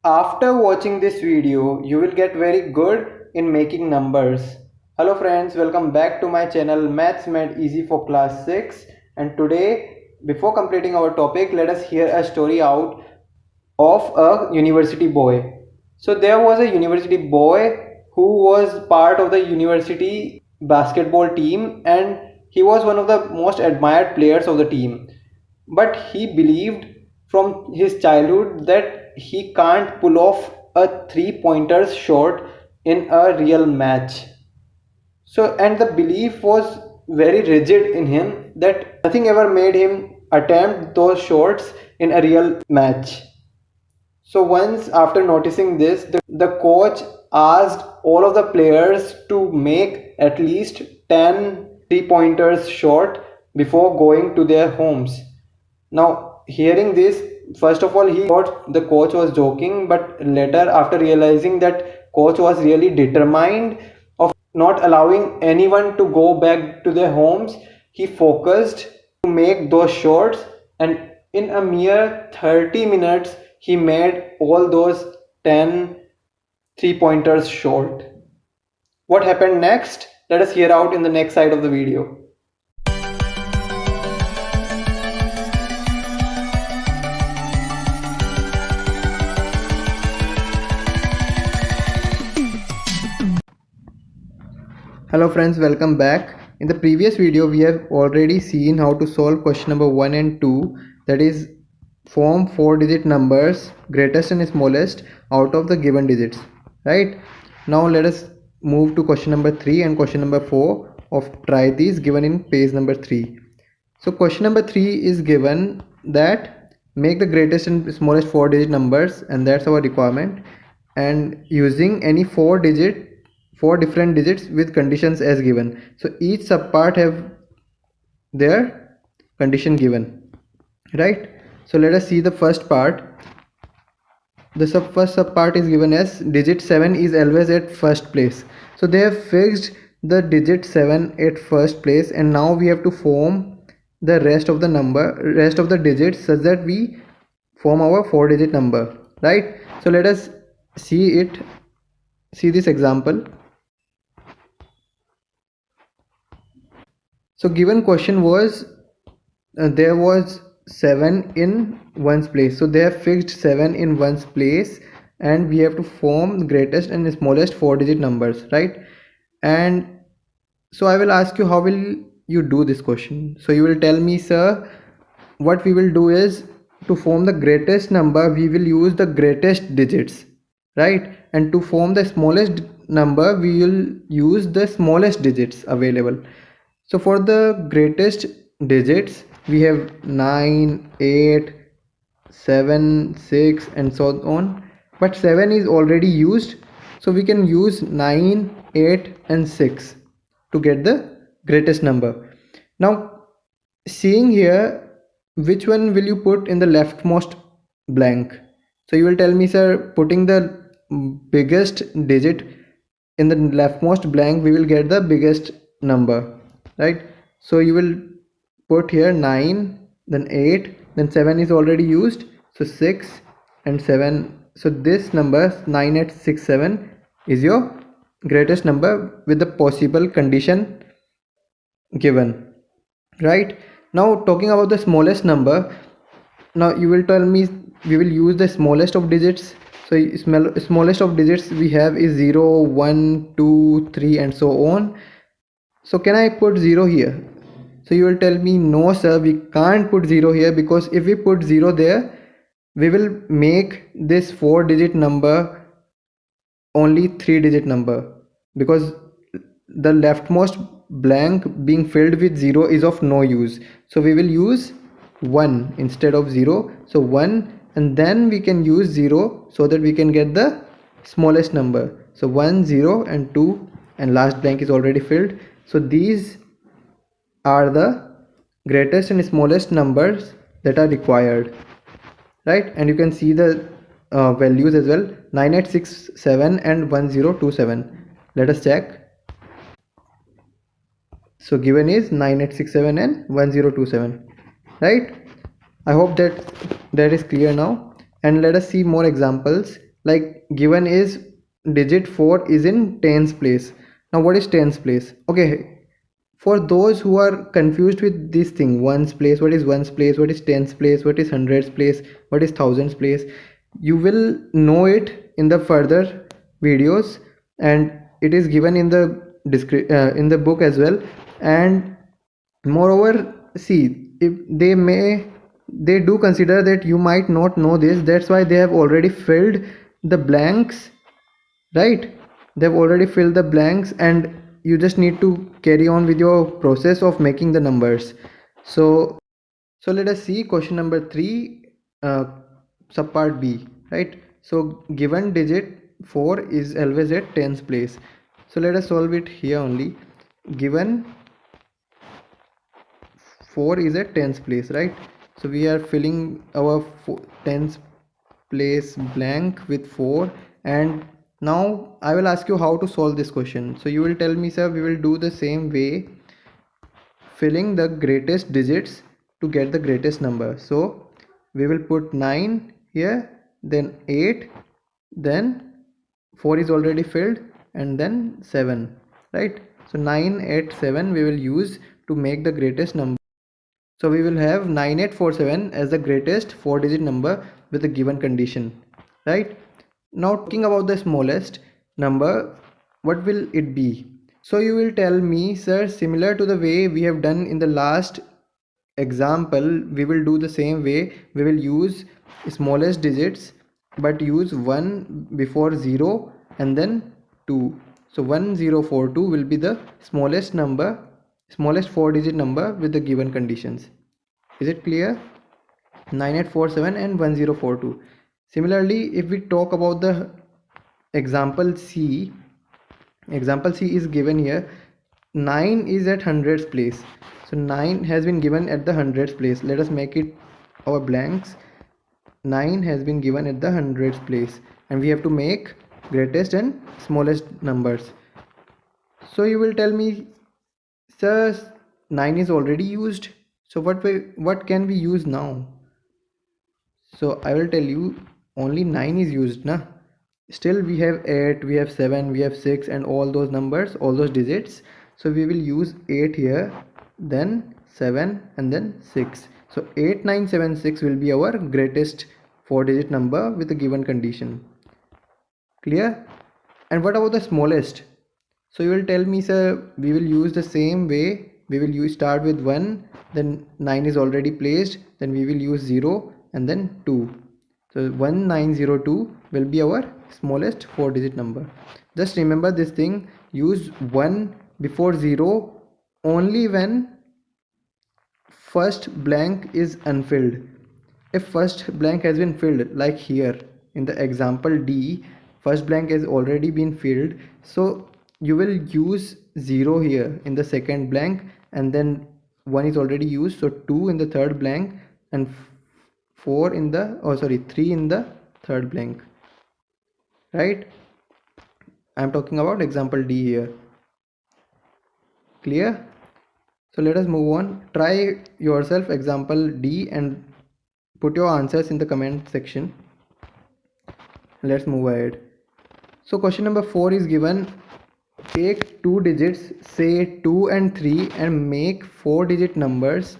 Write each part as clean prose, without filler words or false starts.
After watching this video, you will get very good in making numbers. Hello friends, welcome back to my channel Maths Made Easy for class 6. And today, before completing our topic, let us hear a story out of a university boy. So there was a university boy who was part of the university basketball team, and he was one of the most admired players of the team. But he believed from his childhood that he can't pull off a three-pointers shot in a real match. So, and the belief was very rigid in him that nothing ever made him attempt those shots in a real match. So once after noticing this, the coach asked all of the players to make at least 10 three-pointers shot before going to their homes. Now, hearing this, first of all, he thought the coach was joking, but later, after realizing that coach was really determined of not allowing anyone to go back to their homes, he focused to make those shots, and in a mere 30 minutes, he made all those 10 three-pointers shot. What happened next? Let us hear out in the next side of the video. Hello friends, welcome back. In the previous video we have already seen how to solve question number 1 and 2, that is form 4-digit numbers greatest and smallest out of the given digits, right? Now let us move to question number 3 and question number 4 of try these, given in page number 3. So question number 3 is given that make the greatest and smallest 4-digit numbers, and that's our requirement, and using any 4 different digits with conditions as given. So each subpart have their condition given, right? So let us see the first part. The first subpart is given as digit 7 is always at first place. So they have fixed the digit 7 at first place, and now we have to form the rest of the digits such that we form our 4-digit number, right? So let us see this example. So given question was there was 7 in ones place, so they have fixed 7 in ones place, and we have to form the greatest and smallest 4-digit numbers, right? And so I will ask you, how will you do this question? So you will tell me, sir, what we will do is, to form the greatest number we will use the greatest digits, right? And to form the smallest number we will use the smallest digits available. So for the greatest digits we have 9, 8, 7, 6 and so on, but 7 is already used, so we can use 9, 8 and 6 to get the greatest number. Now seeing here, which one will you put in the leftmost blank? So you will tell me, sir, putting the biggest digit in the leftmost blank we will get the biggest number, right? So you will put here 9, then 8, then 7 is already used, so 6 and 7. So this number 9, 8, 6, 7 is your greatest number with the possible condition given, right? Now talking about the smallest number, now you will tell me we will use the smallest of digits. So smallest of digits we have is 0, 1, 2, 3 and so on. So can I put 0 here? So you will tell me, no sir, we can't put 0 here, because if we put 0 there we will make this 4-digit number only 3-digit number, because the leftmost blank being filled with 0 is of no use. So we will use 1 instead of 0. So 1, and then we can use 0 so that we can get the smallest number. So 1, 0 and 2, and last blank is already filled. So these are the greatest and smallest numbers that are required, right? And you can see the values as well, 9867 and 1027. Let us check. So given is 9867 and 1027, right? I hope that is clear now, and let us see more examples. like given is digit 4 is in tens place. Now what is tens place? Okay, for those who are confused with this thing, ones place, what is ones place, what is tens place, what is hundreds place, what is thousands place, you will know it in the further videos, and it is given in the in the book as well. And moreover, see, if they do consider that you might not know this, that's why they have already filled the blanks, right? They've already filled the blanks, and you just need to carry on with your process of making the numbers. So let us see question number 3, subpart B, right? So given digit 4 is always at tens place, so let us solve it here only. Given 4 is at tens place, right? So we are filling our tens place blank with 4, and now I will ask you how to solve this question. So you will tell me, sir, we will do the same way, filling the greatest digits to get the greatest number. So we will put 9 here, then 8, then 4 is already filled, and then 7, right? So 9, 8, 7 we will use to make the greatest number. So we will have 9847 as the greatest 4-digit number with a given condition, right? Now talking about the smallest number, what will it be? So you will tell me, sir, similar to the way we have done in the last example, we will do the same way. We will use smallest digits but use 1 before 0 and then 2. So 1042 will be the smallest number, smallest 4-digit number with the given conditions. Is it clear? 9847 and 1042. Similarly, if we talk about the example C is given here. 9 is at hundreds place, so 9 has been given at the hundreds place. Let us make it our blanks. 9 has been given at the hundreds place, and we have to make greatest and smallest numbers. So you will tell me, sir, 9 is already used, so what can we use now? So I will tell you, only 9 is used na. Still we have 8, we have 7, we have 6, and all those numbers, all those digits. So we will use 8 here, then 7, and then 6. So 8976 will be our greatest 4-digit number with a given condition. Clear? And what about the smallest? So you will tell me, sir, we will use the same way. We will start with 1, then 9 is already placed, then we will use 0 and then 2. So 1902 will be our smallest 4-digit number. Just remember this thing, use 1 before 0 only when first blank is unfilled. If first blank has been filled, like here in the example D, first blank has already been filled, so you will use 0 here in the second blank, and then 1 is already used, so 2 in the third blank, and 3 in the third blank, right? I'm talking about example D here. Clear? So let us move on. Try yourself example D and put your answers in the comment section. Let's move ahead. So question number 4 is given. Take 2 digits, say 2 and 3, and make 4-digit numbers.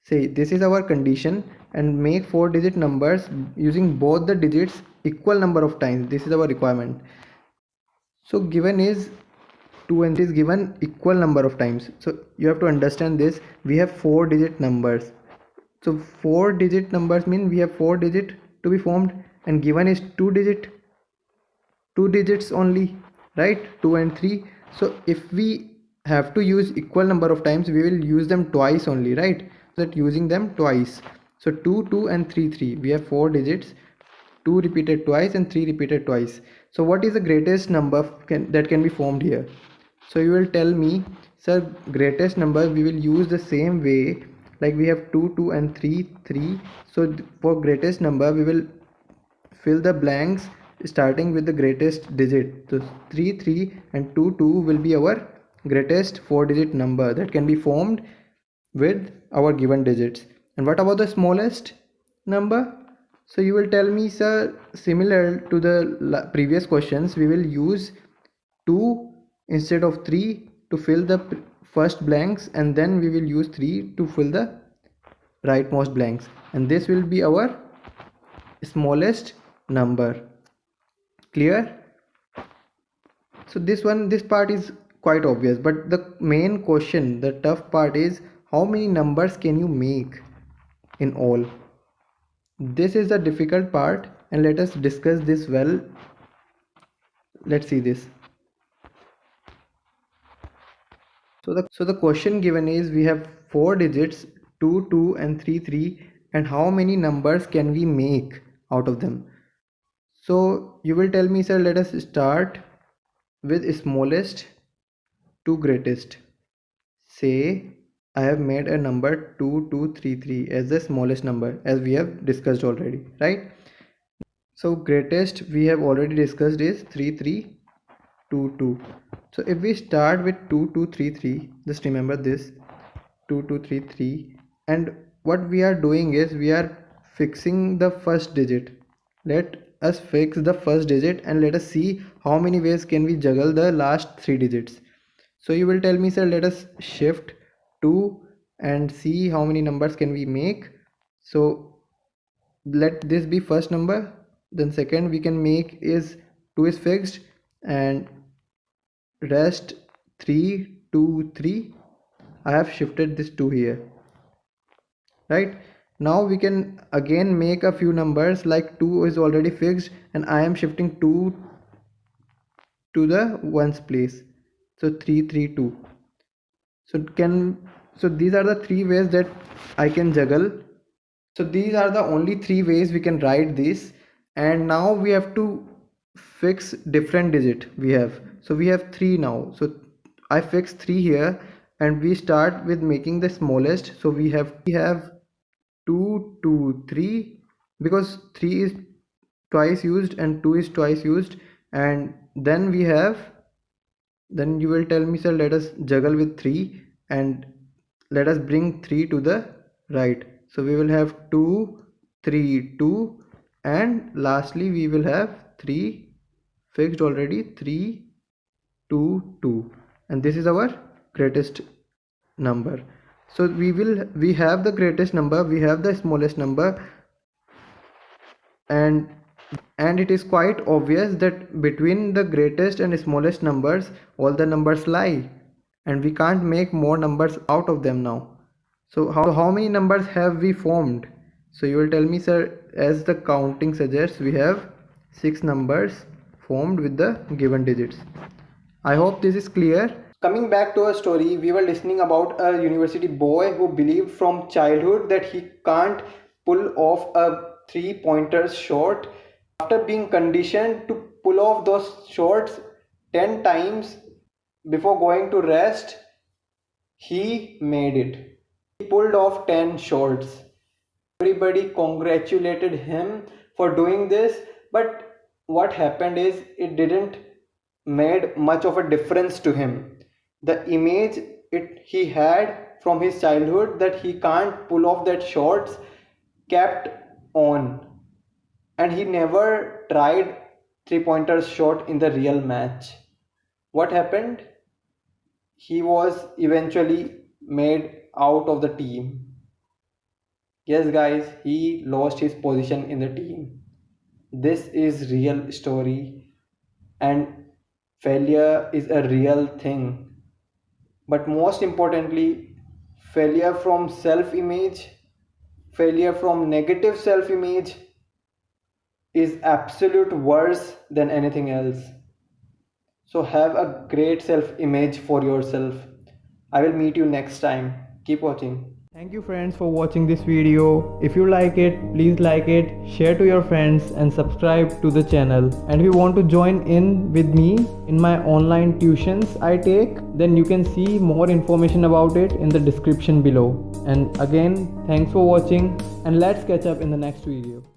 Say this is our condition, and make 4-digit numbers using both the digits equal number of times. This is our requirement. So given is 2 and 3 is given equal number of times. So you have to understand this. We have 4-digit numbers. So 4-digit numbers mean we have 4 digit to be formed, and given is 2 digits only, right? 2 and 3. So if we have to use equal number of times, we will use them twice only, right? So that using them twice. So 2, 2 and 3, 3. We have 4 digits, 2 repeated twice and 3 repeated twice. So what is the greatest number that can be formed here? So you will tell me, sir, greatest number we will use the same way, like we have 2, 2 and 3, 3. So for greatest number we will fill the blanks starting with the greatest digit. So 3, 3 and 2, 2 will be our greatest 4-digit number that can be formed with our given digits. And what about the smallest number? So you will tell me, sir, similar to the previous questions, we will use 2 instead of 3 to fill the first blanks, and then we will use 3 to fill the rightmost blanks, and this will be our smallest number. Clear? So this part is quite obvious, but the main question, the tough part is how many numbers can you make in all? This is the difficult part, and let us discuss this well. Let's see this. So the question given is, we have 4 digits, 2, 2 and 3, 3, and how many numbers can we make out of them? So you will tell me, sir, let us start with smallest to greatest. Say I have made a number 2233 as the smallest number, as we have discussed already, right? So greatest we have already discussed is 3322. So if we start with 2233, just remember this 2233, and what we are doing is we are fixing the first digit. Let us fix the first digit and let us see how many ways can we juggle the last 3 digits. So you will tell me, sir, let us shift 2 and see how many numbers can we make. So let this be first number, then second we can make is 2 is fixed, and rest 3 2 3. I have shifted this 2 here, right? Now we can again make a few numbers, like 2 is already fixed and I am shifting 2 to the ones place, so 332. So these are the 3 ways that I can juggle. So these are the only 3 ways we can write this, and now we have to fix different digit we have. So we have 3 now, so I fix 3 here, and we start with making the smallest. So we have 2 2 3, because 3 is twice used and 2 is twice used, and then you will tell me, sir, let us juggle with 3 and let us bring 3 to the right. So we will have 2 3 2, and lastly we will have 3 fixed already, 3 2 2, and this is our greatest number. So we have the greatest number, we have the smallest number, and it is quite obvious that between the greatest and smallest numbers all the numbers lie, and we can't make more numbers out of them now. So how many numbers have we formed? So you will tell me, sir, as the counting suggests, we have 6 numbers formed with the given digits. I hope this is clear. Coming back to our story, we were listening about a university boy who believed from childhood that he can't pull off a 3-pointer shot. After being conditioned to pull off those shots 10 times before going to rest, he made it. He pulled off 10 shots. Everybody congratulated him for doing this, but what happened is it didn't made much of a difference to him. The image he had from his childhood that he can't pull off that shots kept on, and he never tried 3-pointer shot in the real match. What happened? He was eventually made out of the team. Yes guys, he lost his position in the team. This is real story, and failure is a real thing. But most importantly, failure from self-image, failure from negative self-image is absolute worse than anything else. So have a great self-image for yourself. I will meet you next time. Keep watching. Thank you friends for watching this video. If you like it, please like it, share to your friends and subscribe to the channel. And if you want to join in with me in my online tuitions I take, then you can see more information about it in the description below. And again, thanks for watching, and let's catch up in the next video.